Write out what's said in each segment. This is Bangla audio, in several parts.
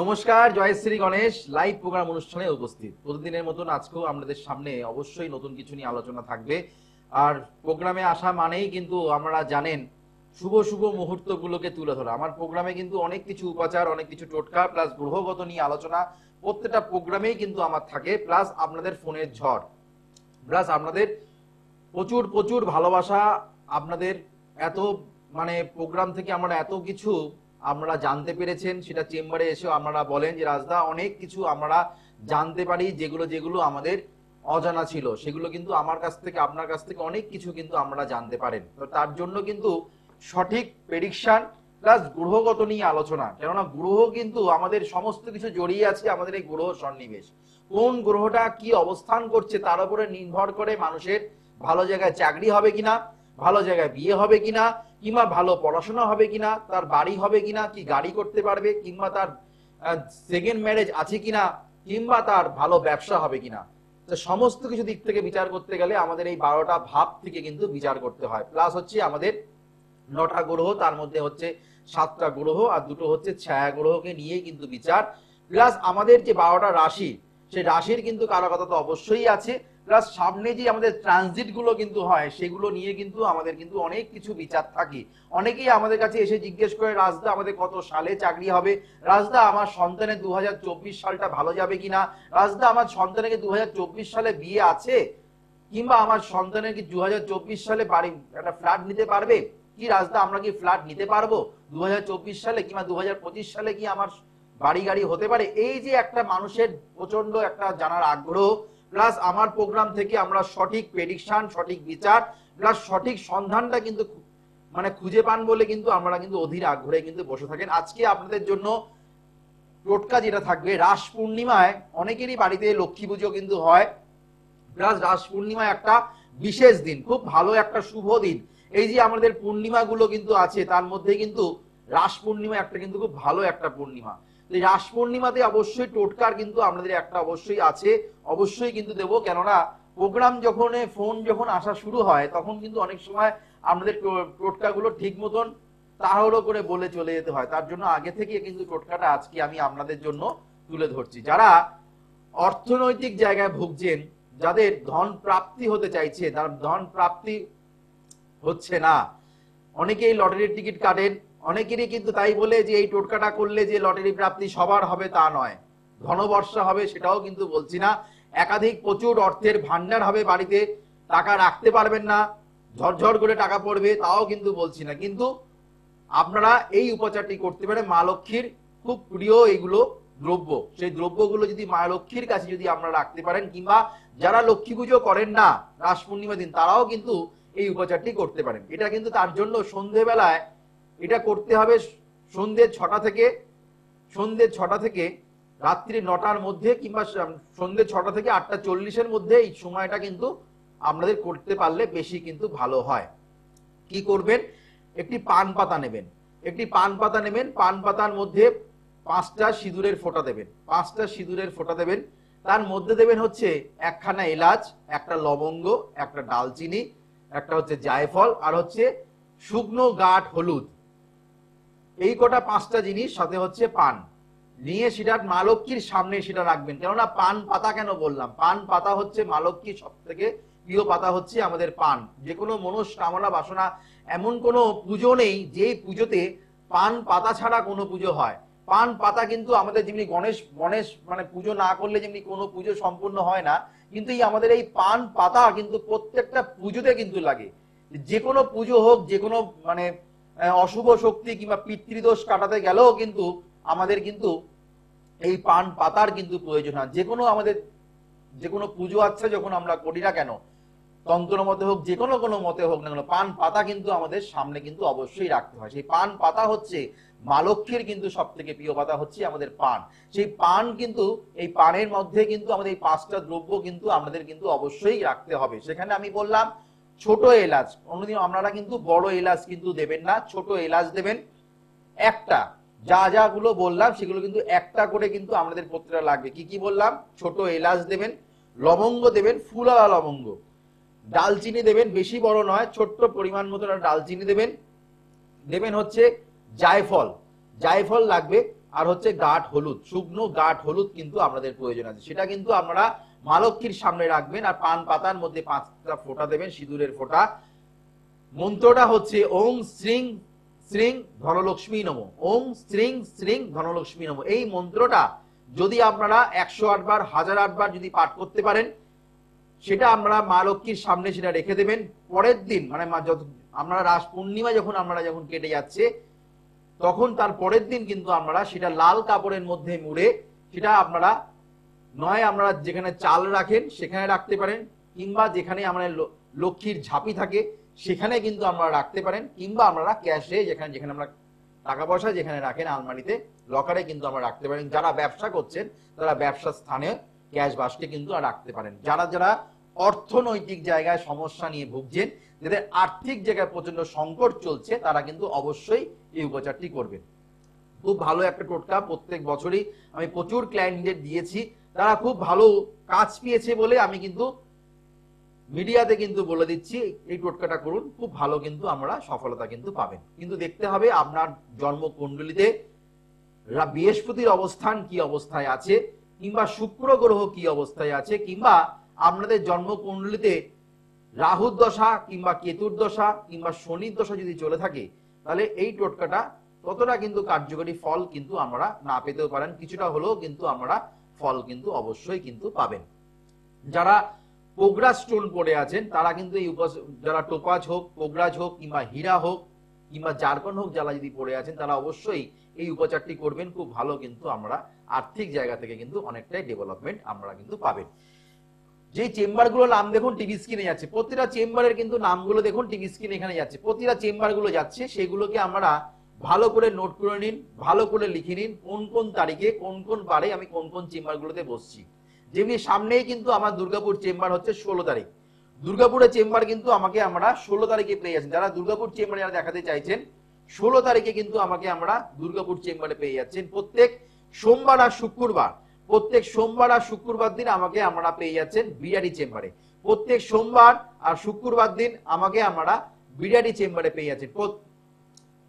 নমস্কার, জয়শ্রী গণেশ লাইভ প্রোগ্রাম অনুষ্ঠানে উপস্থিত। প্রতিদিনের মতন আজকেও আপনাদের সামনে অবশ্যই নতুন কিছু নিয়ে আলোচনা থাকবে। আর প্রোগ্রামে আসা মানেই কিন্তু আপনারা জানেন শুভ শুভ মুহূর্তগুলোকে তুলে ধরা। আমার প্রোগ্রামে কিন্তু অনেক কিছু উপাচার, অনেক কিছু টোটকা প্লাস গ্রহগত নিয়ে আলোচনা প্রত্যেকটা প্রোগ্রামেই কিন্তু আমার থাকে, প্লাস আপনাদের ফোনের ঝড়, প্লাস আপনাদের প্রচুর প্রচুর ভালোবাসা। আপনাদের এত প্রোগ্রাম থেকে আমরা এত কিছু আপনারা জানতে পেরেছেন, সেটা চেম্বারে এসেও আপনারা বলেন যে রাজদা অনেক কিছু আমরা জানতে পারি, যেগুলো যেগুলো আমাদের অজানা ছিল সেগুলো কিন্তু আমার কাছ থেকে আপনার কাছ থেকে অনেক কিছু কিন্তু আমরা জানতে পারেন। তো তার জন্য কিন্তু সঠিক প্রেডিকশন প্লাস গ্রহগত নিয়ে আলোচনা, কেননা গ্রহ কিন্তু আমাদের সমস্ত কিছু জড়িয়ে আছে। আমাদের এই গ্রহ সন্নিবেশ, কোন গ্রহটা কি অবস্থান করছে তার উপরে নির্ভর করে মানুষের ভালো জায়গায় চাকরি হবে কিনা, ভালো জায়গায় বিয়ে হবে কিনা, কিংবা ভালো পড়াশোনা হবে কিনা, তার বাড়ি হবে কিনা, কি গাড়ি করতে পারবে, কিংবা তার সেকেন্ড ম্যারেজ আছে কিনা, কিংবা তার ভালো ব্যবসা হবে কিনা। তো সমস্ত কিছু দিক থেকে বিচার করতে গেলে আমাদের এই 12টা ভাব থেকে কিন্তু বিচার করতে হয়। প্লাস হচ্ছে আমাদের 9টা গ্রহ, তার মধ্যে হচ্ছে 7টা গ্রহ আর 2টো হচ্ছে ছায়া গ্রহকে নিয়ে কিন্তু বিচার। প্লাস আমাদের যে 12টা রাশি, সেই রাশির কিন্তু কারকতা তো অবশ্যই আছে। প্লাস সামনে যে আমাদের ট্রানজিট গুলো কিন্তু হয় সেগুলো নিয়ে কিন্তু আমাদের কিন্তু অনেক কিছু বিচার থাকে। অনেকেই আমাদের কাছে এসে জিজ্ঞেস করে, রাজদা আমাদের কত সালে চাকরি হবে, রাজদা আমার সন্তানের 2024 সালটা ভালো যাবে কিনা, রাজদা আমার সন্তানের 2024 সালে বিয়ে আছে, কিংবা আমার সন্তানের কি 2024 সালে বাড়ি একটা ফ্ল্যাট নিতে পারবে, কি রাজদা আমরা কি ফ্ল্যাট নিতে পারবো 2024 সালে, কিংবা 2025 সালে কি আমার বাড়ি গাড়ি হতে পারে। এই যে একটা মানুষের প্রচন্ড একটা জানার আগ্রহ, প্লাস আমার প্রোগ্রাম থেকে আমরা সঠিক প্রেডিকশন, সঠিক বিচার প্লাস সঠিক সন্ধানটা কিন্তু খুঁজে পান বলে কিন্তু আমরা কিন্তু অধীর আগ্রহে কিন্তু বসে থাকেন। আজকে আপনাদের জন্য টোটকা যেটা থাকবে, রাস পূর্ণিমায় অনেকেরই বাড়িতে লক্ষ্মী পুজো কিন্তু হয়, প্লাস রাস পূর্ণিমা একটা বিশেষ দিন, খুব ভালো একটা শুভ দিন। এই যে আমাদের পূর্ণিমা গুলো কিন্তু আছে তার মধ্যে কিন্তু রাস পূর্ণিমা একটা কিন্তু খুব ভালো একটা পূর্ণিমা। এই রাস পূর্ণিমাতে অবশ্যই টোটকার কিন্তু আপনাদের একটা অবশ্যই আছে, অবশ্যই কিন্তু দেবো। কেননা প্রোগ্রাম যখন ফোন যখন আসা শুরু হয় তখন কিন্তু অনেক সময় আমাদের টোটকাগুলো ঠিক মতন তাড়াহুড়ো করে বলে চলে যেতে হয়। তার জন্য আগে থেকে কিন্তু টোটকাটা আজকে আমি আপনাদের জন্য তুলে ধরছি। যারা অর্থনৈতিক জায়গায় ভুগছেন, যাদের ধন প্রাপ্তি হতে চাইছে, তার ধন প্রাপ্তি হচ্ছে না, অনেকেই লটারির টিকিট কাটেন, অনেকেরই কিন্তু তাই বলে যে এই টোটকাটা করলে যে লটারি প্রাপ্তি সবার হবে তা নয়, ধনবর্ষা হবে সেটাও কিন্তু বলছি না, একাধিক প্রচুর অর্থের ভান্ডার হবে বাড়িতে, টাকা রাখতে পারবেন না, ঝরঝর করে টাকা পড়বে তাও কিন্তু বলছি না। কিন্তু আপনারা এই উপচারটি করতে পারেন। মা লক্ষ্মীর খুব প্রিয় এইগুলো দ্রব্য, সেই দ্রব্যগুলো যদি মা লক্ষ্মীর কাছে যদি আপনারা রাখতে পারেন, কিংবা যারা লক্ষ্মী পুজো করেন না রাস পূর্ণিমা দিন তারাও কিন্তু এই উপচারটি করতে পারেন। এটা কিন্তু তার জন্য সন্ধেবেলায় এটা করতে হবে, সন্ধ্যে 6টা থেকে রাত্রি 9টার মধ্যে, কিংবা সন্ধ্যে 6টা থেকে 8টা 40-এর মধ্যে এই সময়টা কিন্তু আপনাদের করতে পারলে বেশি কিন্তু ভালো হয়। কি করবেন, একটি পান পাতা নেবেন, পান পাতার মধ্যে 5টা সিঁদুরের ফোঁটা দেবেন, 5টা সিঁদুরের ফোঁটা দেবেন। তার মধ্যে দেবেন হচ্ছে একখানা এলাচ, একটা লবঙ্গ, একটা ডালচিনি, একটা হচ্ছে জায়ফল, আর হচ্ছে শুকনো গাঁট হলুদ। এই কটা 5টা জিনিস, সাথে হচ্ছে পান নিয়ে সেটা মা লক্ষ্মীর সামনে সেটা রাখবেন। কেননা পান পাতা কেন বললাম, পান পাতা হচ্ছে মা লক্ষ্মীর সব থেকে প্রিয় পাতা হচ্ছে আমাদের পান। যে কোনো মনস্কামনা বাসনা, এমন কোনো পুজো নেই যে পুজোতে পান পাতা ছাড়া কোনো পুজো হয়। পান পাতা কিন্তু আমাদের যেমনি গণেশ গণেশ পুজো না করলে যেমনি কোনো পুজো সম্পূর্ণ হয় না, কিন্তু এই আমাদের এই পান পাতা কিন্তু প্রত্যেকটা পুজোতে কিন্তু লাগে। যে কোনো পুজো হোক, যে কোনো অশুভ শক্তি কিংবা পিতৃদোষ কাটাতে গেলেও কিন্তু আমাদের কিন্তু এই পান পাতার কিন্তু প্রয়োজন হয়। যে কোনো পুজো আছে যখন আমরা করি না কেন, তন্ত্র মতে হোক, যে কোনো মতে হোক না কেন, পান পাতা কিন্তু আমাদের সামনে কিন্তু অবশ্যই রাখতে হয়। সেই পান পাতা হচ্ছে মা লক্ষ্মীর কিন্তু সব থেকে প্রিয় পাতা হচ্ছে আমাদের পান। সেই পান কিন্তু এই পানের মধ্যে কিন্তু আমাদের এই 5টা দ্রব্য কিন্তু আমাদের কিন্তু অবশ্যই রাখতে হবে। সেখানে আমি বললাম ছোট এলাচ, কোনোদিন আপনারা কিন্তু বড় এলাচ কিন্তু দেবেন না, ছোট এলাচ দেবেন একটা। যা গুলো বললাম সেগুলো কিন্তু একটা করে কিন্তু আমাদের প্রত্যেকটা লাগবে। কি কি বললাম, ছোট এলাচ দেবেন, লবঙ্গ দেবেন, ফুলওয়া লবঙ্গ, ডালচিনি দেবেন, বেশি বড় নয়, ছোট্ট পরিমাণ মতো ডালচিনি দেবেন, দেবেন হচ্ছে জায়ফল লাগবে, আর হচ্ছে গাঢ় হলুদ, শুকনো গাঢ় হলুদ কিন্তু আপনাদের প্রয়োজন আছে। সেটা কিন্তু আপনারা মা লক্ষ্মীর সামনে রাখবেন আর পান পাতার মধ্যে 5টা ফোঁটা দেবেন, সিঁদুরের ফোঁটা। মন্ত্রটা হচ্ছে ওং শ্রীং শ্রীং ধনলক্ষ্মী নমঃ, ওং শ্রীং শ্রীং ধনলক্ষ্মী নমঃ। এই মন্ত্রটা যদি আপনারা 108 বার 1008 বার যদি পাঠ করতে পারেন, সেটা আমরা মা লক্ষ্মীর সামনে সেটা রেখে দেবেন। পরের দিন মানে আপনারা রাস পূর্ণিমা যখন কেটে যাচ্ছে, তখন তার পরের দিন কিন্তু আপনারা সেটা লাল কাপড়ের মধ্যে মুড়ে সেটা আপনারা নয় আপনারা যেখানে চাল রাখেন সেখানে রাখতে পারেন, কিংবা যেখানে আমাদের লক্ষ্মীর ঝাঁপি থাকে সেখানে কিন্তু আপনারা রাখতে পারেন, কিংবা আপনারা ক্যাশে যেখানে আমরা টাকা পয়সা যেখানে রাখেন আলমারিতে লকারে কিন্তু আমরা রাখতে পারেন। যারা ব্যবসা করছেন তারা ব্যবসার স্থানে ক্যাশ বাস্কে কিন্তু রাখতে পারেন। যারা অর্থনৈতিক জায়গায় সমস্যা নিয়ে ভুগছেন, যাদের আর্থিক জায়গায় প্রচন্ড সংকট চলছে, তারা কিন্তু অবশ্যই এই উপচারটি করবেন। খুব ভালো একটা টোটকা, প্রত্যেক বছরই আমি প্রচুর ক্লায়েন্টদের দিয়েছি, তারা খুব ভালো কাজ পেয়েছে বলে আমি কিন্তু মিডিয়াতে কিন্তু বলে দিচ্ছি এই টোটকাটা করুন, খুব ভালো কিন্তু আমরা সফলতা কিন্তু পাবেন। কিন্তু দেখতে হবে আপনার জন্মকুণ্ডলিতে বৃহস্পতির অবস্থান কি অবস্থায় আছে, কিংবা শুক্র গ্রহ কি অবস্থায় আছে, কিংবা আপনাদের জন্মকুণ্ডলিতে রাহুর দশা কিংবা কেতুর দশা কিংবা শনির দশা যদি চলে থাকে, তাহলে এই টোটকাটা ততটা কিন্তু কার্যকরী ফল কিন্তু আমরা না পেতেও পারেন, কিছুটা হলেও কিন্তু আমরা ফল কিন্তু অবশ্যই কিন্তু পাবেন। যারা পোগরা স্টোন পড়ে আছেন তারা কিন্তু এই যারা টোপাজ হোক, পোগরাজ হোক, কিংবা হীরা হোক, কিংবা জারকন হোক, যারা যদি পড়ে আছেন তারা অবশ্যই এই উপচারটি করবেন। খুব ভালো কিন্তু আমরা আর্থিক জায়গা থেকে কিন্তু অনেকটাই ডেভেলপমেন্ট আমরা কিন্তু পাবেন। যে চেম্বারগুলো নাম দেখুন টিভি স্ক্রিনে যাচ্ছে, প্রতিটা চেম্বারের কিন্তু নামগুলো দেখুন টিভি স্ক্রিনে এখানে যাচ্ছে, প্রতিটা চেম্বারগুলো যাচ্ছে, সেগুলোকে আমরা ভালো করে নোট করে নিন, ভালো করে লিখে নিন কোন কোন তারিখে কোন কোন বারে আমি কোন কোন চেম্বারগুলোতে বসছি। যেমনি সামনেই কিন্তু আমার দুর্গাপুর চেম্বার হচ্ছে 16 তারিখ, দুর্গাপুরের চেম্বার কিন্তু আমাকে আমরা 16 তারিখে পেয়ে যাচ্ছেন। যারা দুর্গাপুর চেম্বারে যারা দেখাতে চাইছেন 16 তারিখে কিন্তু আমাকে আমরা দুর্গাপুর চেম্বারে পেয়ে যাচ্ছেন। প্রত্যেক সোমবার আর শুক্রবার, প্রত্যেক সোমবার আর শুক্রবার দিন আমাকে আমরা পেয়ে যাচ্ছেন বিরাটি চেম্বারে। প্রত্যেক সোমবার আর শুক্রবার দিন আমাকে আমরা বিরাটি চেম্বারে পেয়ে যাচ্ছেন।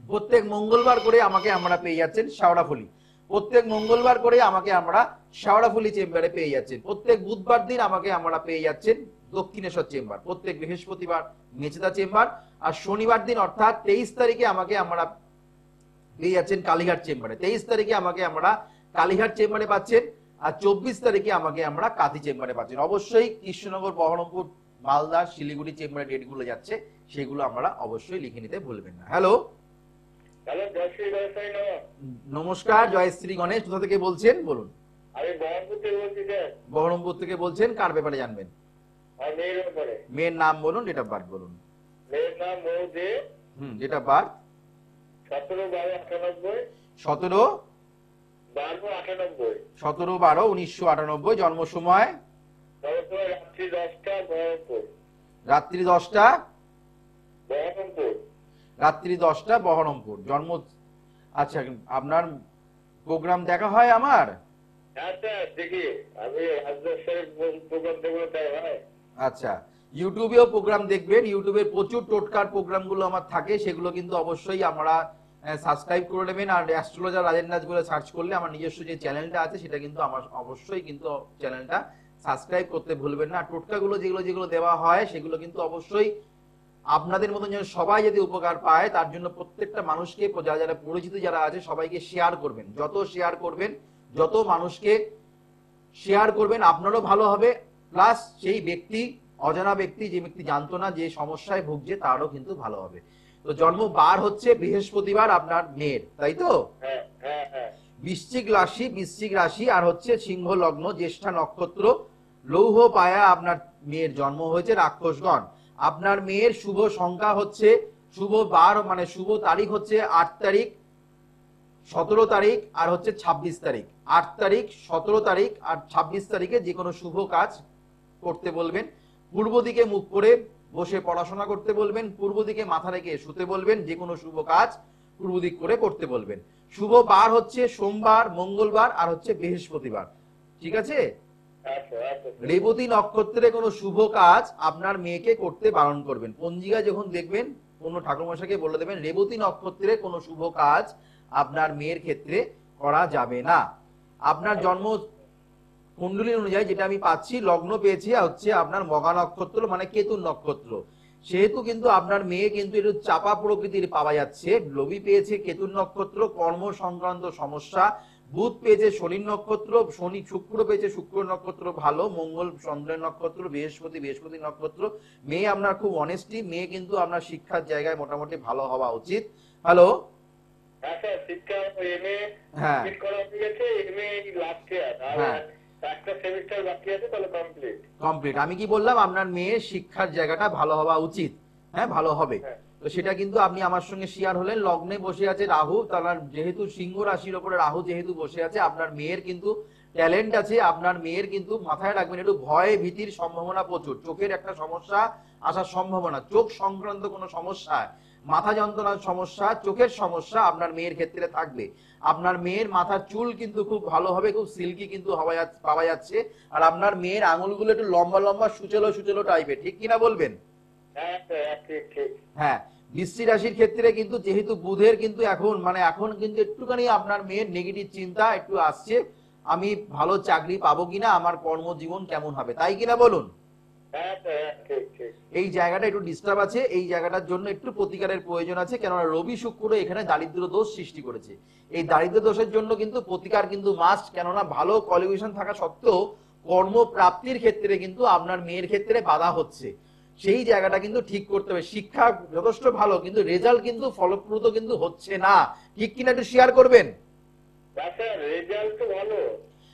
প্রত্যেক মঙ্গলবার করে আমাকে আমরা পেয়ে যাচ্ছেন শেওড়াফুলি, প্রত্যেক মঙ্গলবার করে আমাকে আমরা শেওড়াফুলি চেম্বারে পেয়ে যাচ্ছেন। প্রত্যেক বুধবার দিন আমাকে আমরা পেয়ে যাচ্ছেন দক্ষিণেশ্বর চেম্বার, প্রত্যেক বৃহস্পতিবার মেচেদা চেম্বার, আর শনিবার দিন অর্থাৎ 23 তারিখে আমাকে আমরা পেয়ে যাচ্ছেন কালীঘাট চেম্বারে। 23 তারিখে আমাকে আমরা কালীঘাট চেম্বারে পাচ্ছেন, আর 24 তারিখে আমাকে আমরা কাঁথি চেম্বারে পাচ্ছেন। অবশ্যই কৃষ্ণনগর, বহরমপুর, মালদা, শিলিগুড়ি চেম্বারে ডেটগুলো যাচ্ছে, সেগুলো আমরা অবশ্যই লিখে নিতে ভুলবেন না। হ্যালো, নমস্কার, জয়শ্রী গণেশ, কোথা থেকে বলছেন বলুন? আমি বহরমপুর থেকে বলছি স্যার। বহরমপুর থেকে বলছেন, কার ব্যাপারে জানবেন? মেয়ের ব্যাপারে। মেয়ের নাম বলুন, ডেট অফ বার্থ বলুন। মেয়ের নাম মৌ দে। Date of birth 17/12/98। 17/12/98। 17/12/1998। জন্ম সময় রাত্রি 10টা বহরমপুর। রাত্রি 10টা বহরমপুর। রাত্রি 10টা বহরমপুর জন্ম। আচ্ছা, আপনার প্রোগ্রাম দেখা হয় আমার? হ্যাঁ স্যার দেখি, আমি রাজদর্শনের প্রোগ্রাম দেখবো তাই হয়। আচ্ছা, ইউটিউবেও প্রোগ্রাম দেখবেন, ইউটিউবে প্রচুর টোটকার প্রোগ্রামগুলো আমার থাকে, সেগুলো কিন্তু অবশ্যই আমরা সাবস্ক্রাইব করে নেবেন। আর অ্যাস্ট্রোলজার রাজেন রাজ বলে সার্চ করলে আমার নিজস্ব যে চ্যানেলটা আছে সেটা কিন্তু আমার অবশ্যই কিন্তু চ্যানেলটা সাবস্ক্রাইব করতে ভুলবেন না। টোটকাগুলো যেগুলো দেওয়া হয় সেগুলো কিন্তু অবশ্যই আপনাদের মতন যেন সবাই যদি উপকার পায়, তার জন্য প্রত্যেকটা মানুষকে, যারা পরিচিত যারা আছে সবাইকে শেয়ার করবেন। যত শেয়ার করবেন, যত মানুষকে শেয়ার করবেন আপনারও ভালো হবে, প্লাস সেই ব্যক্তি, অজানা ব্যক্তি, যে ব্যক্তি জানতো না যে সমস্যায় ভুগছে, তারও কিন্তু ভালো হবে। তো জন্ম বার হচ্ছে বৃহস্পতিবার আপনার মেয়ের, তাই তো? বৃশ্চিক রাশি আর হচ্ছে সিংহ লগ্ন, জ্যেষ্ঠা নক্ষত্র, লৌহ পায়া আপনার মেয়ের জন্ম হয়েছে। রাক্ষসগণ। আপনার মেয়ের শুভ সংখ্যা হচ্ছে, শুভ বার মানে শুভ তারিখ হচ্ছে 8 তারিখ, 17 তারিখ আর হচ্ছে 26 তারিখ। 8 তারিখ, 17 তারিখ আর 26 তারিখে যে কোনো শুভ কাজ করতে বলবেন। পূর্ব দিকে মুখ করে বসে পড়াশোনা করতে বলবেন, পূর্ব দিকে মাথা রেখে শুতে বলবেন, যে কোনো শুভ কাজ পূর্ব দিক করে করতে বলবেন। শুভ বার হচ্ছে সোমবার, মঙ্গলবার আর হচ্ছে বৃহস্পতিবার, ঠিক আছে? রেবতী নক্ষত্রে কোনো শুভ কাজ আপনার মেয়েকে করতে বারণ করবেন। পঞ্জিকা যখন দেখবেন, কোনো ঠাকুরমশাইকে বলে দেবেন রেবতী নক্ষত্রে কোনো শুভ কাজ আপনার মেয়ের ক্ষেত্রে করা যাবে না। আপনার জন্ম কুণ্ডলী অনুযায়ী যেটা আমি পাচ্ছি, লগ্ন পেয়েছি হচ্ছে আপনার মঘা নক্ষত্র মানে কেতুর নক্ষত্র, সেহেতু কিন্তু আপনার মেয়ে কিন্তু একটু চাপা প্রকৃতির পাওয়া যাচ্ছে। রবি পেয়েছে কেতুর নক্ষত্র, কর্ম সংক্রান্ত সমস্যা। বুধ পেয়েছে শনির নক্ষত্র, শনি শুক্র পেয়েছে শুক্র নক্ষত্র ভালো, মঙ্গল চন্দ্রের নক্ষত্র, বৃহস্পতি নক্ষত্র। মেয়ে আপনার খুব অনেস্টি, মেয়ে কিন্তু আপনার শিক্ষার জায়গায় মোটামুটি ভালো হওয়া উচিত। হ্যালো, হ্যাঁ স্যার, শিক্ষা এমএ হ্যাঁ কমপ্লিট করা হয়ে গেছে, এমএ লাস্ট ইয়ার, আর হ্যাঁ একটা সেমিস্টার বাকি আছে, তাহলে কমপ্লিট। কমপ্লিট। আমি কি বললাম, আপনার মেয়ের শিক্ষার জায়গাটা ভালো হওয়া উচিত, হ্যাঁ ভালো হবে। হ্যাঁ তো সেটা কিন্তু আপনি আমার সঙ্গে শেয়ার হলেন। লগ্নে বসে আছে রাহু, তার যেহেতু সিংহ রাশির উপরে রাহু যেহেতু বসে আছে, আপনার মেয়ের কিন্তু ট্যালেন্ট আছে। আপনার মেয়ের কিন্তু মাথায় রাখবেন একটু ভয় ভীতির সম্ভাবনা প্রচুর, চোখের একটা সমস্যা আসার সম্ভাবনা, চোখ সংক্রান্ত কোনো সমস্যা, মাথা যন্ত্রণার সমস্যা, চোখের সমস্যা আপনার মেয়ের ক্ষেত্রে থাকবে। আপনার মেয়ের মাথার চুল কিন্তু খুব ভালো হবে, খুব সিল্কি কিন্তু পাওয়া যাচ্ছে। আর আপনার মেয়ের আঙুলগুলো একটু লম্বা লম্বা সুচেলো সুচেলো টাইপের, ঠিক কিনা বলবেন? হ্যাঁ স্যার, ঠিক ঠিক। হ্যাঁ, বৃশ্চিক রাশির ক্ষেত্রে কিন্তু যেহেতু বুধের কিন্তু এখন কিন্তু একটুখানি আপনার মেয়ের নেগেটিভ চিন্তা একটু আসছে, আমি ভালো চাকরি পাবো কিনা, আমার কর্মজীবন কেমন হবে, তাই কিনা বলুন? হ্যাঁ স্যার, ঠিক ঠিক। এই জায়গাটা একটু ডিস্টার্ব আছে, এই জায়গাটার জন্য একটু প্রতিকারের প্রয়োজন আছে, কেননা রবি শুক্র এখানে দারিদ্র দোষ সৃষ্টি করেছে। এই দারিদ্র দোষের জন্য কিন্তু প্রতিকার কিন্তু মাস্ট, কেননা ভালো কোয়ালিফিকেশন থাকা সত্ত্বেও কর্মপ্রাপ্তির ক্ষেত্রে কিন্তু আপনার মেয়ের ক্ষেত্রে বাধা হচ্ছে। সেই জায়গাটা কিন্তু ঠিক করতে হবে। শিক্ষা যথেষ্ট ভালো, কিন্তু রেজাল্ট কিন্তু ফলপ্রদ কিন্তু হচ্ছে না, ঠিক কিনা একটু শেয়ার করবেন? স্যার রেজাল্ট তো ভালো,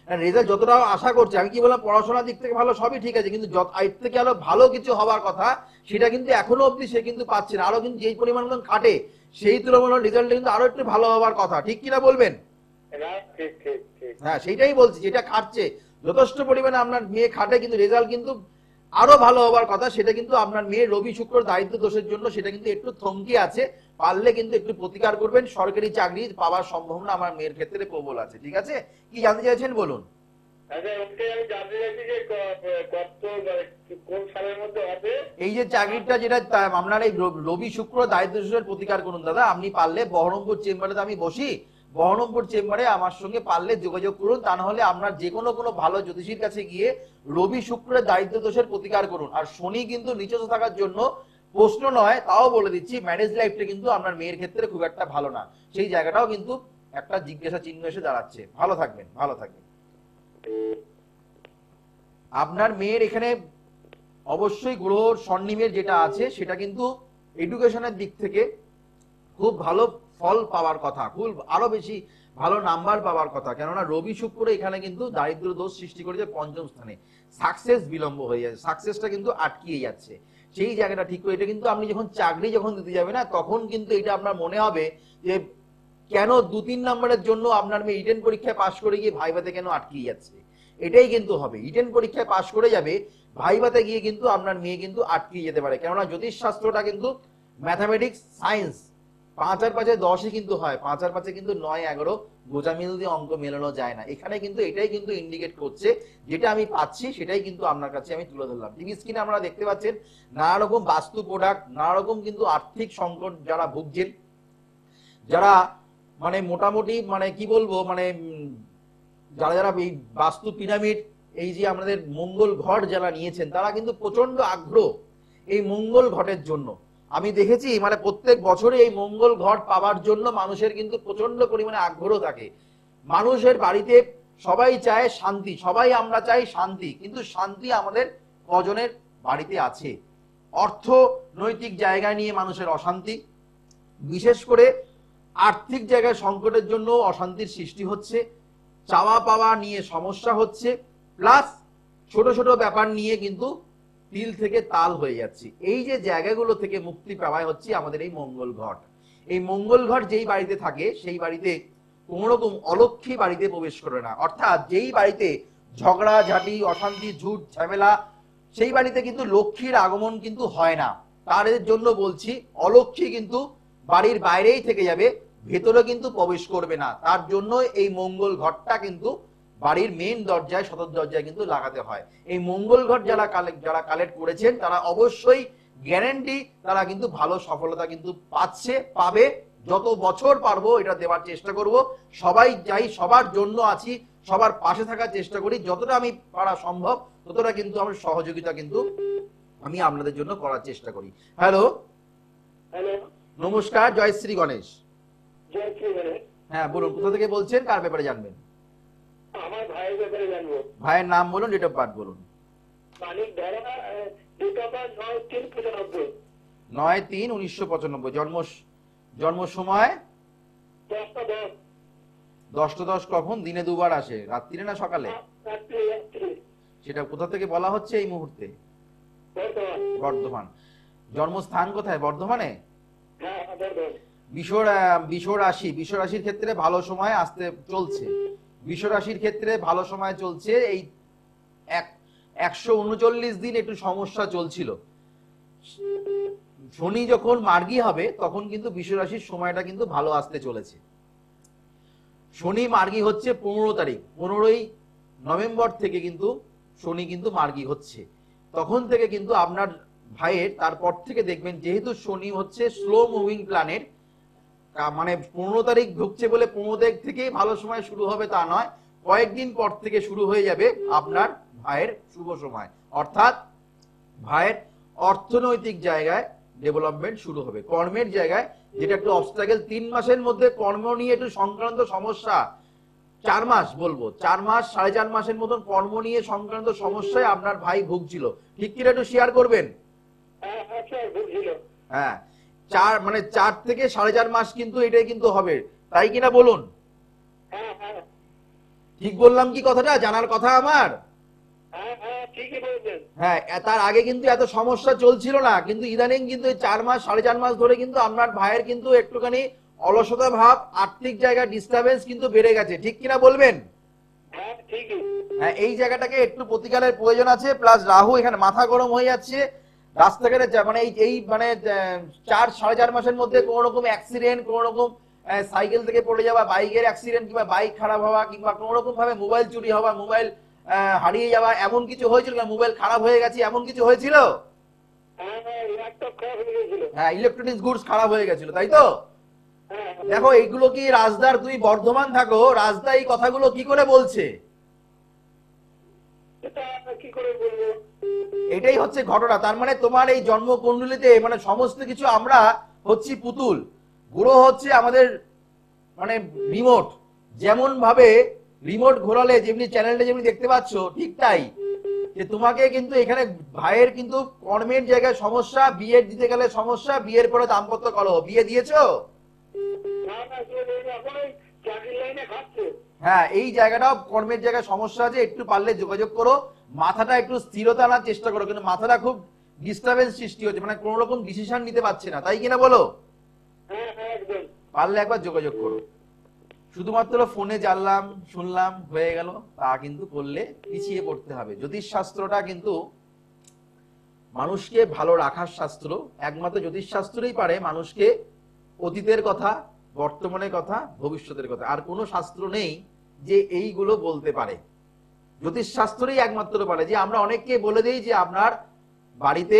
রেজাল্ট যতটা আশা করছে, আমি কি বললাম, পড়াশোনার দিক থেকে ভালো, সবই ঠিক আছে, কিন্তু এর থেকে আরো ভালো কিছু হওয়ার কথা, সেটা কিন্তু এখনো অব্দি সে কিন্তু পাচ্ছে না। আরো কিন্তু যেই পরিমাণ খাটে সেই তুলনায় রেজাল্ট কিন্তু আরো একটু ভালো হওয়ার কথা, ঠিক কিনা বলবেন? না ঠিক ঠিক ঠিক। হ্যাঁ, সেইটাই বলছি, যেটা খাটছে যথেষ্ট পরিমাণে আপনার মেয়ে খাটে, কিন্তু রেজাল্ট কিন্তু আরো ভালো হওয়ার কথা। সেটা কিন্তু আপনার মেয়ে রবি শুক্র দারিদ্র দোষের জন্য সেটা কিন্তু একটু থমকে আছে, পারলে কিন্তু একটু প্রতিকার করবেন। সরকারি চাকরি পাওয়ার সম্ভাবনা আমার মেয়ের ক্ষেত্রে প্রবল আছে। ঠিক আছে, কি জানতে চাইছেন বলুন? আচ্ছা, ওটাই আমি জানতে চাইছি যে কত কোন সালের মধ্যে হবে। এই যে চাকরিটা যেটা আপনার এই রবি শুক্র দারিদ্র দোষের প্রতিকার করুন দাদা। আপনি পারলে বহরমপুর চেম্বারে তো আমি বসি, বহরমপুর চেম্বারে আমার সঙ্গে পারলে যোগাযোগ করুন। তা না হলে আপনার যে কোনো ভালো জ্যোতিষীর কাছে গিয়ে রবি শুক্রের দারিদ্র দোষের প্রতিকার করুন। আর শনি কিন্তু নিচস্থ থাকার জন্য প্রশ্ন নয়, তাও বলে দিচ্ছি, ম্যারেজ লাইফটা কিন্তু আপনার মেয়ের ক্ষেত্রে খুব একটা ভালো না। সেই জায়গাটাও কিন্তু একটা জিজ্ঞাসা চিহ্ন এসে দাঁড়াচ্ছে। ভালো থাকবেন, ভালো থাকবেন। আপনার মেয়ের এখানে অবশ্যই গ্রহ স্বর্ণিমের যেটা আছে সেটা কিন্তু এডুকেশনের দিক থেকে খুব ভালো ফল পাওয়ার কথা, খুব আরো বেশি ভালো নাম্বার পাওয়ার কথা। কেননা রবি শুক্র এখানে কিন্তু দারিদ্র দোষ সৃষ্টি করেছে পঞ্চম স্থানে, সাকসেস বিলম্ব হয়ে যাচ্ছে, সাকসেসটা কিন্তু আটকিয়ে যাচ্ছে। সেই জায়গাটা ঠিক করে, এটা কিন্তু আপনি যখন চাকরি যখন দিতে যাবে না, তখন কিন্তু এটা আপনার মনে হবে যে কেন 2-3 নম্বরের জন্য আপনার মেয়ে রিটেন পরীক্ষায় পাশ করে গিয়ে ভাইভাতে কেন আটকিয়ে যাচ্ছে। এটাই কিন্তু হবে, রিটেন পরীক্ষায় পাশ করে যাবে, ভাইভাতে গিয়ে কিন্তু আপনার মেয়ে কিন্তু আটকিয়ে যেতে পারে। কেননা জ্যোতিষ শাস্ত্রটা কিন্তু ম্যাথামেটিক্স সায়েন্স, 5 আর 5 10ই কিন্তু হয়, 5 আর 5 কিন্তু 9 11 গোজামিল দিয়ে অঙ্ক মেলানো যায় না। এখানে কিন্তু এটাই কিন্তু ইন্ডিকেট করছে, যেটা আমি পাচ্ছি সেটাই কিন্তু আপনার কাছে আমি তুলে ধরলাম। টিভি স্ক্রিনে আপনারা দেখতে পাচ্ছেন নানা রকম বাস্তু প্রোডাক্ট, নানা রকম কিন্তু আর্থিক সংকট যারা ভুগছেন, যারা মানে মোটামুটি মানে কি বলবো মানে যারা যারা এই বাস্তু পিরামিড, এই যে আমাদের মঙ্গল ঘট যারা নিয়েছেন, তারা কিন্তু প্রচন্ড আগ্রহ এই মঙ্গল ঘটের জন্য। আমি দেখেছি মানে প্রত্যেক বছরে এই মঙ্গল ঘট পাওয়ার জন্য মানুষের কিন্তু প্রচন্ড পরিমাণে আগ্রহ থাকে। মানুষের বাড়িতে সবাই চায় শান্তি, সবাই আমরা চাই শান্তি, কিন্তু শান্তি আমাদের কজনের বাড়িতে আছে? অর্থনৈতিক জায়গা নিয়ে মানুষের অশান্তি, বিশেষ করে আর্থিক জায়গায় সংকটের জন্য অশান্তির সৃষ্টি হচ্ছে, চাওয়া পাওয়া নিয়ে সমস্যা হচ্ছে, প্লাস ছোট ছোট ব্যাপার নিয়ে কিন্তু তিল থেকে তাল হয়ে যাচ্ছে। এই যে জায়গাগুলো থেকে মুক্তি পাওয়া হচ্ছে আমাদের এই মঙ্গল ঘট। এই মঙ্গল ঘট যেই বাড়িতে থাকে সেই বাড়িতে কোন রকম অলক্ষী বাড়িতে প্রবেশ করে না। অর্থাৎ যেই বাড়িতে ঝগড়া ঝাঁটি অশান্তি ঝুট ঝামেলা, সেই বাড়িতে কিন্তু লক্ষ্মীর আগমন কিন্তু হয় না। তার জন্য বলছি, অলক্ষী কিন্তু বাড়ির বাইরেই থেকে যাবে, ভেতরে কিন্তু প্রবেশ করবে না। তার জন্য এই মঙ্গল ঘরটা কিন্তু বাড়ির মেন দরজায়, সদর দরজায় কিন্তু লাগাতে হয়। এই মঙ্গল ঘর যারা কালেক্ট করেছেন তারা অবশ্যই গ্যারান্টি তারা কিন্তু ভালো সফলতা কিন্তু পাচ্ছে, পাবে যত বছর পারবো এটা দেওয়ার চেষ্টা করব। সবাই যাই, সবার জন্য আছি, সবার পাশে থাকার চেষ্টা করি, যতটা আমি পারা সম্ভব ততটা কিন্তু আমার সহযোগিতা কিন্তু আমি আপনাদের জন্য করার চেষ্টা করি। হ্যালো, হ্যালো, নমস্কার, জয় শ্রী গণেশ। জয় শ্রী গণেশ। হ্যাঁ বলুন, কোথা থেকে বলছেন, কার ব্যাপারে জানবেন? আমার ভাইয়ের ব্যাপারে জানবো। ভাইয়ের নাম বলুন, ডেট অফ বার্থ বলুন। মানিক ধরা, ডেট অফ বার্থ 9/3/95। 9/3/1995। জন্ম সময় 10টা 10। 10টা 10 কখন? দিনে দুবার আসে, রাত্রিরে না সকালে? রাত্রি। সেটা কোথা থেকে বলা হচ্ছে এই মুহূর্তে? বর্তমান। বর্ধমান। জন্মস্থান কোথায়? বর্ধমানে? হ্যাঁ, বর্তমান। বিষ রাশির ক্ষেত্রে ভালো সময় আসতে চলছে। বিষ রাশির ক্ষেত্রে ভালো সময় চলছে। এই 139 দিন একটু সমস্যা চলছিল। শনি যখন মার্গী হবে তখন কিন্তু বিষ রাশির সময়টা কিন্তু ভালো আসতে চলেছে। শনি মার্গী হচ্ছে 15 তারিখ, 15ই নভেম্বর থেকে কিন্তু শনি কিন্তু মার্গী হচ্ছে। তখন থেকে কিন্তু আপনার ভাইয়ের, তারপর থেকে দেখবেন, যেহেতু শনি হচ্ছে স্লো মুভিং প্ল্যানেট, মানে 15 তারিখ ঢুকছে বলে 15 তারিখ থেকেই ভালো সময় শুরু হবে তা নয়, কয়েকদিন পর থেকে শুরু হয়ে যাবে আপনার ভাইয়ের শুভ সময়। অর্থাৎ ভাইয়ের অর্থনৈতিক জায়গায় ডেভেলপমেন্ট শুরু হবে। কর্মের জায়গায় যেটা একটু অবস্ট্রাগল, 3 মাসের মধ্যে কর্ম নিয়ে একটু সংক্রান্ত সমস্যা, 4 মাস বলবো, 4 মাস 4.5 মাসের মতন কর্ম নিয়ে সংক্রান্ত সমস্যায় আপনার ভাই ভুগছিল। ঠিক কিনা একটু শেয়ার করবেন? হ্যাঁ, আচ্ছা, বুঝছিল। হ্যাঁ, 4 থেকে 4.5 মাস কিন্তু এটাই কিন্তু হবে, তাই কিনা বলুন? হ্যাঁ, হ্যাঁ, ঠিক বললাম কি কথাটা? জানার কথা আমার। হ্যাঁ, হ্যাঁ, ঠিকই বলছেন। হ্যাঁ, তার আগে কিন্তু এত সমস্যা চলছিল না, কিন্তু ইদানিং কিন্তু এই 4 মাস 4.5 মাস ধরে কিন্তু আপনার ভাইয়ের কিন্তু একটুখানি অলসতা ভাব, আর্থিক জায়গায় ডিস্টারবেন্স কিন্তু বেড়ে গেছে। ঠিক কিনা বলবেন? হ্যাঁ, ঠিকই। হ্যাঁ, এই জায়গাটাকে একটু প্রতিকারের প্রয়োজন আছে। প্লাস রাহু এখানে মাথা গরম হয়ে যাচ্ছে। রাস্তাঘাটে মানে এই মানে 4 সাড়ে 4 মাসের মধ্যে কোন রকম অ্যাক্সিডেন্ট, কোন রকম সাইকেল থেকে পড়ে যাওয়া, বাইকের অ্যাক্সিডেন্ট, কিংবা বাইক খারাপ হওয়া, কিংবা কোন রকম ভাবে মোবাইল চুরি হওয়া, মোবাইল হারিয়ে যাওয়া, এমন কিছু হয়েছিল? মোবাইল খারাপ হয়ে গেছে, এমন কিছু হয়েছিল? হ্যাঁ, হ্যাঁ, ল্যাপটপ খারাপ হয়ে গেছিল। হ্যাঁ, ইলেকট্রনিক্স গুডস খারাপ হয়ে গেছিল, তাই তো? হ্যাঁ, দেখো, এইগুলো কি রাজদার, তুমি বর্ধমান থাকো, রাজদা এই কথাগুলো কি করে বলছে? এটা কি করে বলবো? এটাই হচ্ছে ঘটনা। তার মানে তোমার এই জন্মকুণ্ডলিতে মানে সমস্ত কিছু, আমরা হচ্ছি পুতুল, গ্রহ হচ্ছে আমাদের মানে রিমোট। যেমন ভাবে রিমোট ঘোরালে যেমনি চ্যানেলটা যেমনি দেখতে পাচ্ছ, ঠিক তাই যে তোমাকে কিন্তু এখানে ভাইয়ের কিন্তু কর্মের জায়গায় সমস্যা, বিয়ে দিতে গেলে সমস্যা, বিয়ের পরে দাম্পত্য কলহ। বিয়ে দিয়েছো? না, না, এখন ওই চাকরির লাইনে খাচ্ছে। হ্যাঁ, এই জায়গাটাও কর্মের জায়গায় সমস্যা আছে। একটু পারলে যোগাযোগ করো, মাথাটা একটু স্থিরতা আনার চেষ্টা করো। কিন্তু মাথাটা খুব ডিস্টারবেন্স সৃষ্টি হচ্ছে, মানে কোন রকম ডিসিশন নিতে পারছে না, তাই কিনা বলো? হ্যাঁ, হ্যাঁ, একদম। পারলে একবার যোগাযোগ করো। শুধুমাত্র ফোনে জানলাম, শুনলাম, হয়ে গেল, তা কিন্তু করলে পিছিয়ে পড়তে হবে। জ্যোতিষ শাস্ত্রটা কিন্তু মানুষকে ভালো রাখার শাস্ত্র। একমাত্র জ্যোতিষ শাস্ত্রই পারে মানুষকে অতীতের কথা, বর্তমানের কথা, ভবিষ্যতের কথা। আর কোনো শাস্ত্র নেই যে এইগুলো বলতে পারে। জ্যোতিষ শাস্ত্রই একমাত্র পারে। যে আমরা অনেককে বলে দিই যে আপনার বাড়িতে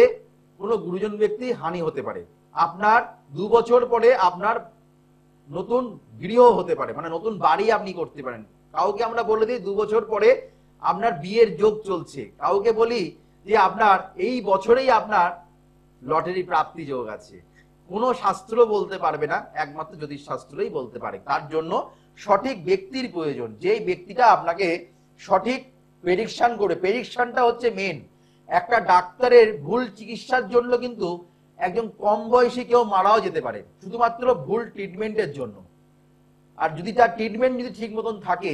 কোনো গুরুজন ব্যক্তি হানি হতে পারে, আপনার 2 বছর পরে আপনার নতুন গৃহ হতে পারে, মানে নতুন বাড়ি আপনি করতে পারেন। কাউকে আমরা বলে দিই 2 বছর পরে আপনার বিয়ের যোগ চলছে, কাউকে বলি যে আপনার এই বছরেই আপনার লটারি প্রাপ্তি যোগ আছে। কোনো শাস্ত্র বলতে পারবে না, একমাত্র জ্যোতিষ শাস্ত্রই বলতে পারে। তার জন্য সঠিক ব্যক্তির প্রয়োজন, যেই ব্যক্তিটা আপনাকে সঠিক প্রেডিকশন করে। প্রেডিকশনটা হচ্ছে মেন। একটা ডাক্তারের ভুল চিকিৎসার জন্য কিন্তু একজন কম বয়সী কেউ মারাও যেতে পারে, শুধুমাত্র ভুল ট্রিটমেন্টের জন্য। আর যদি তার ট্রিটমেন্ট যদি ঠিক মতন থাকে,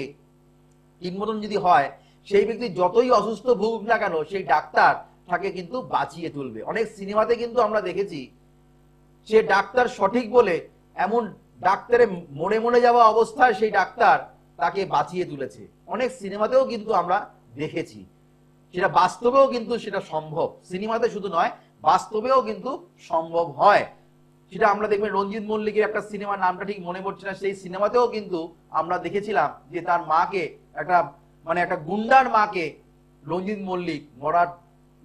ঠিক মতন যদি হয়, সেই ব্যক্তি যতই অসুস্থ ভুগুক না কেন, সেই ডাক্তার তাকে কিন্তু বাঁচিয়ে তুলবে। অনেক সিনেমাতে কিন্তু আমরা দেখেছি, সে ডাক্তার সঠিক বলে এমন ডাক্তারে মরে মরে যাওয়া অবস্থায় সেই ডাক্তার তাকে বাঁচিয়ে তুলেছে। অনেক সিনেমাতেও কিন্তু আমরা দেখেছি, সেটা বাস্তবেও কিন্তু সেটা সম্ভব। সিনেমাতে শুধু নয়, বাস্তবেও কিন্তু সম্ভব হয়। সেটা আমরা দেখবেন রঞ্জিত মল্লিকের একটা সিনেমার নামটা ঠিক মনে পড়ছে না, সেই সিনেমাতেও কিন্তু আমরা দেখেছিলাম যে তার মাকে, একটা গুন্ডার মাকে রঞ্জিত মল্লিক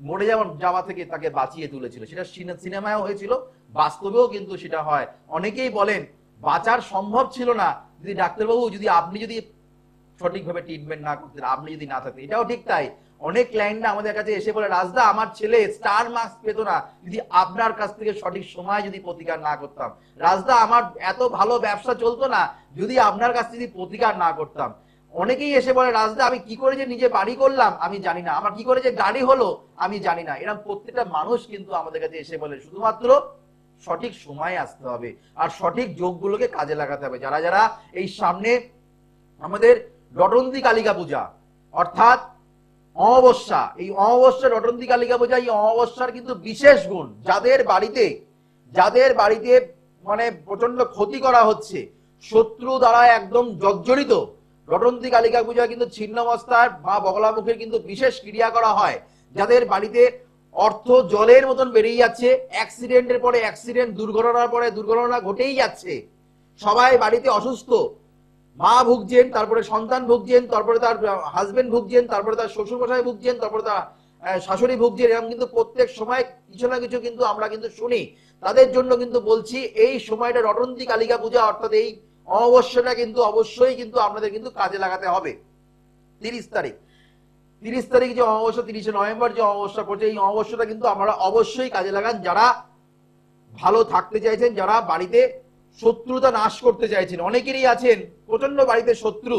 মরে যাওয়া থেকে তাকে বাঁচিয়ে তুলেছিল। সেটা সিনেমায়ও হয়েছিল, বাস্তবেও কিন্তু সেটা হয়। অনেকেই বলেন বাঁচার সম্ভব ছিল না যদি ডাক্তারবাবু যদি আপনি যদি সঠিকভাবে ট্রিটমেন্ট না করতেন, আপনি যদি না থাকতেন। এটাও ঠিক তাই, অনেক ক্লায়েন্টরা আমাদের কাছে এসে বলে রাজদা আমার ছেলে স্টার মার্কস পেত না যদি আপনার কাছ থেকে সঠিক সময় যদি প্রতিকার না করতাম, রাজদা আমার এত ভালো ব্যবসা চলতো না যদি আপনার কাছ থেকে প্রতিকার না করতাম। অনেকেই এসে বলে রাজদা আমি কি করে যে নিজে বাড়ি করলাম আমি জানি না, আমার কি করে যে গাড়ি হলো আমি জানি না। এরকম প্রত্যেকটা মানুষ কিন্তু আমাদের কাছে এসে বলে, শুধুমাত্র সঠিক সময়ে আসতে হবে আর সঠিক যোগগুলোকে কাজে লাগাতে হবে। যারা যারা এই সামনে আমাদের রটন্তী কালিকা পূজা অর্থাৎ অমাবস্যা, এই অমাবস্যা রটন্তী কালিকা পূজা, এই অমাবস্যার কিন্তু বিশেষ গুণ, যাদের বাড়িতে মানে প্রচন্ড ক্ষতি করা হচ্ছে, শত্রু দ্বারা একদম জর্জরিত, রটন্তী কালিকা পূজা কিন্তু ছিন্নমস্তার মা বগলামুখের কিন্তু বিশেষ ক্রিয়া করা হয়। যাদের বাড়িতে অর্থ জলের মতন বেরিয়ে যাচ্ছে, অ্যাক্সিডেন্টের পরে অ্যাক্সিডেন্ট, দুর্ঘটনার পরে দুর্ঘটনা ঘটেই যাচ্ছে, সবাই বাড়িতে অসুস্থ, মা ভুগছেন, তারপরে সন্তান ভুগছেন, তারপরে তার হাজবেন্ড ভুগছেন, তারপরে তার শ্বশুর মশাই ভুগছেন, তারপরে তার শাশুড়ি ভুগছেন, এরকম কিন্তু প্রত্যেক সময় কিছু না কিছু কিন্তু আমরা কিন্তু শুনি। তাদের জন্য কিন্তু বলছি এই সময়টা রটন্তী কালিকা পূজা অর্থাৎ এই অমাবস্যাটা কিন্তু অবশ্যই কিন্তু আপনাদের কিন্তু কাজে লাগাতে হবে। 30 তারিখ যে অমাবস্যা, 30শে নভেম্বর যে অমাবস্যা পড়ছে, এই অমাবস্যাটা কিন্তু আমরা অবশ্যই কাজে লাগান। যারা ভালো থাকতে চাইছেন, যারা বাড়িতে শত্রুতা নাশ করতে চাইছেন, অনেকেরই আছেন প্রচন্ড বাড়িতে শত্রু,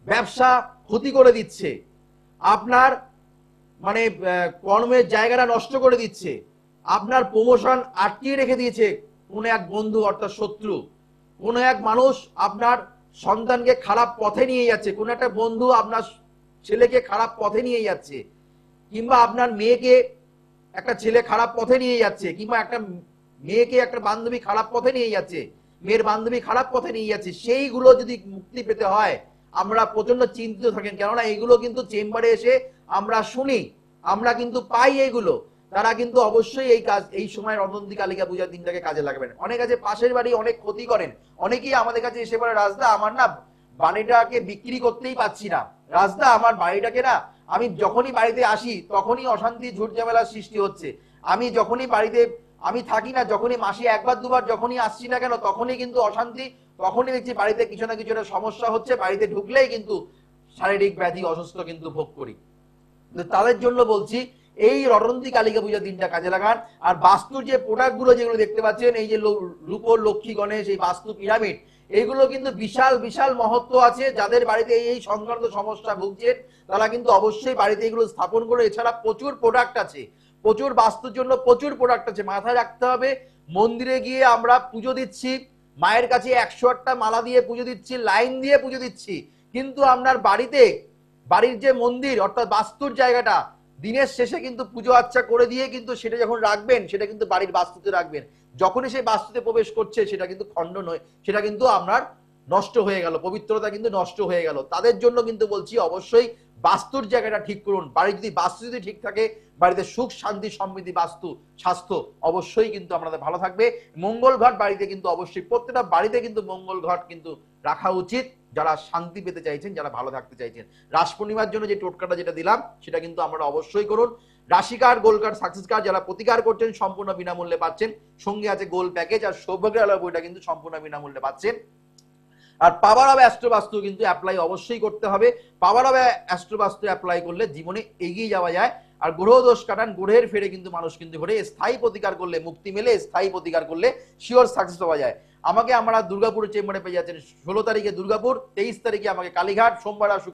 ব্যবসা ক্ষতি করে দিচ্ছে, আপনার মানে কর্মের জায়গাটা নষ্ট করে দিচ্ছে, আপনার প্রমোশন আটকিয়ে রেখে দিয়েছে কোন এক বন্ধু অর্থাৎ শত্রু, কোন এক মানুষ আপনার সন্তানকে খারাপ পথে নিয়ে যাচ্ছে, কোন একটা বন্ধু আপনার ছেলেকে খারাপ পথে নিয়ে যাচ্ছে, কিংবা আপনার মেয়েকে একটা ছেলে খারাপ পথে নিয়ে যাচ্ছে, কিংবা একটা মেয়েকে একটা বান্ধবী খারাপ পথে নিয়ে যাচ্ছে, মেয়ের বান্ধবী খারাপ পথে নিয়ে যাচ্ছে, সেইগুলো যদি মুক্তি পেতে হয় আমরা প্রচন্ড চিন্তিত থাকেন। কেননা এইগুলো কিন্তু চেম্বারে এসে আমরা শুনি, আমরা কিন্তু পাই এইগুলো। তারা কিন্তু অবশ্যই এই কাজ এই সময় রটন্তী কালিকা পূজার দিনটাকে কাজে লাগাবেন। অনেক আছে পাশের বাড়ি অনেক ক্ষতি করেন, অনেকেই আমাদের কাছে এসে বলে রাজদা আমার না বাড়িটাকে বিক্রি করতেই পাচ্ছি না, রাজদা আমার বাড়িটাকে না আমি যখনই বাড়িতে আসি তখনই অশান্তি ঝুট ঝামেলার সৃষ্টি হচ্ছে, আমি যখনই বাড়িতে আমি থাকি না, যখনই মাসে একবার দুবার যখনই আসছি না কেন তখনই কিন্তু অশান্তি, তখনই দেখছি বাড়িতে কিছু না কিছু একটা সমস্যা হচ্ছে, বাড়িতে ঢুকলেই কিন্তু শারীরিক ব্যাধি অসুস্থ কিন্তু ভোগ করি। তাদের জন্য বলছি এই রটন্তী কালিকা পূজার দিনটা কাজে লাগান। আর বাস্তুর যে প্রোডাক্ট গুলো যেগুলো দেখতে পাচ্ছেন, এই যে রূপোর লক্ষ্মী গণেশ, এই বাস্তু পিরামিড, এইগুলো কিন্তু বিশাল বিশাল মহত্ব আছে। যাদের বাড়িতে এই সংক্রান্ত সমস্যা ভুগছেন তারা কিন্তু অবশ্যই বাড়িতে এগুলো স্থাপন করে। এছাড়া প্রচুর প্রোডাক্ট আছে, প্রচুর বাস্তুর জন্য প্রচুর প্রোডাক্ট আছে। মাথায় রাখতে হবে মন্দিরে গিয়ে আমরা পুজো দিচ্ছি, মায়ের কাছে 108টা মালা দিয়ে পুজো দিচ্ছি, লাইন দিয়ে পুজো দিচ্ছি, কিন্তু আপনার বাড়িতে বাড়ির যে মন্দির অর্থাৎ বাস্তুর জায়গাটা দিনের শেষে কিন্তু পুজো আচ্ছা করে দিয়ে কিন্তু সেটা যখন রাখবেন সেটা কিন্তু বাড়ির বাস্তুতে রাখবেন। যখনই সেই বাস্তুতে প্রবেশ করছে সেটা কিন্তু খণ্ডন হয়ে সেটা কিন্তু আপনার নষ্ট হয়ে গেল, পবিত্রতা কিন্তু নষ্ট হয়ে গেল। তাদের জন্য কিন্তু বলছি অবশ্যই বাস্তুর জায়গাটা ঠিক করুন। বাড়ি যদি বাস্তু যদি ঠিক থাকে, বাড়িতে সুখ শান্তি সমৃদ্ধি বাস্তু স্বাস্থ্য অবশ্যই কিন্তু আপনাদের ভালো থাকবে। মঙ্গল ঘট বাড়িতে কিন্তু অবশ্যই প্রত্যেকটা বাড়িতে কিন্তু মঙ্গল ঘট কিন্তু রাখা উচিত, যারা শান্তি পেতে চাইছেন, যারা ভালো থাকতে চাইছেন। রাস পূর্ণিমার জন্য যে টোটকাটা যেটা দিলাম সেটা কিন্তু আমরা অবশ্যই করুন। রাশি কার্ড, গোল কার্ড, সাকসেস কার্ড যারা প্রতিকার করছেন সম্পূর্ণ বিনামূল্যে পাচ্ছেন, সঙ্গে আছে গোল প্যাকেজ আর সৌভাগ্যের আলো বইটা কিন্তু সম্পূর্ণ বিনামূল্যে পাচ্ছেন। আর পাওয়ার অফ অ্যাস্ট্রোবাস্তু কিন্তু অ্যাপ্লাই অবশ্যই করতে হবে। পাওয়ার অফ অ্যাস্ট্রোবাস্তু অ্যাপ্লাই করলে জীবনে এগিয়ে যাওয়া যায়। আর গ্রহ দোষ কাটান, গ্রহের ফেরে কিন্তু মানুষ কিন্তু ঘরে স্থায়ী প্রতিকার করলে মুক্তি মেলে, স্থায়ী প্রতিকার করলে শিওর সাকসেস পাওয়া যায়। আমাকে আমরা দুর্গাপুর চেম্বারে পেয়ে যাচ্ছেন 16 তারিখে দুর্গাপুর, 23 তারিখে আমাকে কালীঘাট, সোমবার আর